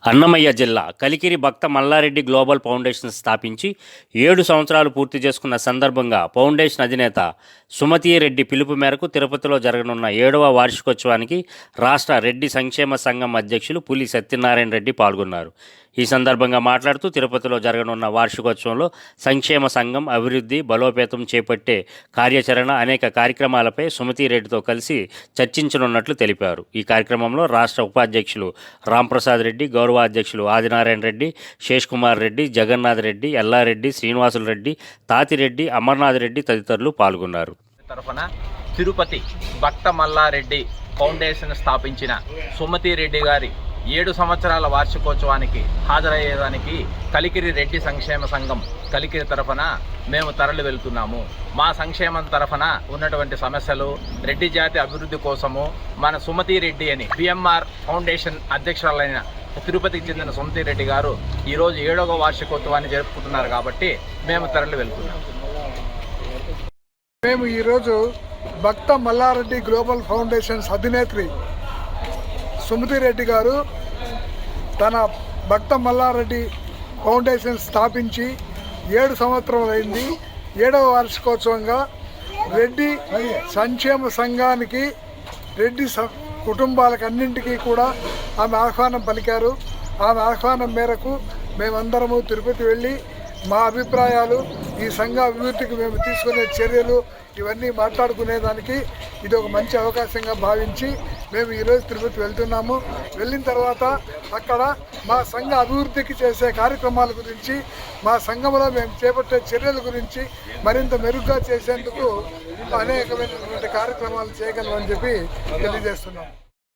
అన్నమయ్య జిల్లా కలికిరి భక్త Mallareddy global foundation స్థాపించి 7 సంవత్సరాలు పూర్తి చేసుకున్న సందర్భంగా ఫౌండేషన్ అధినేత సుమతీ రెడ్డి పిలుపు మేరకు తిరుపతిలో జరగనున్న 7వ వార్షికోత్సవానికి రాష్ట్ర రెడ్డి సంక్షేమ సంఘం అధ్యక్షులు పులి సత్యనారాయణ రెడ్డి పాల్గొన్నారు. ఈ సందర్భంగా మాట్లాడుతూ తిరుపతిలో జరగనున్న వార్షికోత్సవంలో సంక్షేమ సంఘం అభివృద్ధి బలోపేతం చేపట్టే కార్యాచరణ అనేక కార్యక్రమాలపై సుమతీ రెడ్డితో కలిసి చర్చించనున్నట్లు తెలిపారు. ఈ కార్యక్రమంలో రాష్ట్ర ఉపాధ్యక్షులు రాంప్రసాద్ రెడ్డి, గౌరవ అధ్యక్షులు ఆదినారాయణ రెడ్డి, శేష్ కుమార్ రెడ్డి, జగన్నాథ్ రెడ్డి, ఎల్లారెడ్డి, శ్రీనివాసులు రెడ్డి, తాతిరెడ్డి, అమర్నాథ్ రెడ్డి తదితరులు పాల్గొన్నారు. తరఫున తిరుపతి భక్త మల్లారెడ్డి ఫౌండేషన్ స్థాపించిన సుమతీ రెడ్డి గారి 7 సంవత్సరాల వార్షికోత్సవానికి హాజరయ్యేదానికి కలికిరి రెడ్డి సంక్షేమ సంఘం కలికిరి తరఫున మేము తరలి వెళ్తున్నాము. మా సంక్షేమం తరఫున ఉన్నటువంటి సమస్యలు, రెడ్డి జాతి అభివృద్ధి కోసము మన సుమతీ రెడ్డి అని పిఎంఆర్ ఫౌండేషన్ అధ్యక్షురాలైన తిరుపతికి చెందిన సుమతీ రెడ్డి గారు ఈరోజు 7వ వార్షికోత్సవాన్ని జరుపుకుంటున్నారు కాబట్టి మేము తరలి వెళ్తున్నాము. మేము ఈరోజు భక్త మల్లారెడ్డి గ్లోబల్ ఫౌండేషన్స్ అధినేత్రి సుమతీ రెడ్డి గారు తన భక్త మల్లారెడ్డి ఫౌండేషన్ స్థాపించి 7 సంవత్సరాలు అయింది. 7వ వార్షికోత్సవంగా రెడ్డి సంక్షేమ సంఘానికి, రెడ్డి కుటుంబాలకు అన్నింటికీ కూడా ఆమె ఆహ్వానం పలికారు. ఆమె ఆహ్వానం మేరకు మేమందరము తిరుపతి వెళ్ళి మా అభిప్రాయాలు, ఈ సంఘ అభివృద్ధికి మేము తీసుకునే చర్యలు ఇవన్నీ మాట్లాడుకునేదానికి ఇది ఒక మంచి అవకాశంగా భావించి మేము ఈరోజు తిరుపతి వెళ్తున్నాము. వెళ్ళిన తర్వాత అక్కడ మా సంఘ అభివృద్ధికి చేసే కార్యక్రమాల గురించి, మా సంఘంలో మేము చేపట్టే చర్యల గురించి మరింత మెరుగ్గా చేసేందుకు అనేకమైనటువంటి కార్యక్రమాలు చేయగలమని చెప్పి తెలియజేస్తున్నాము.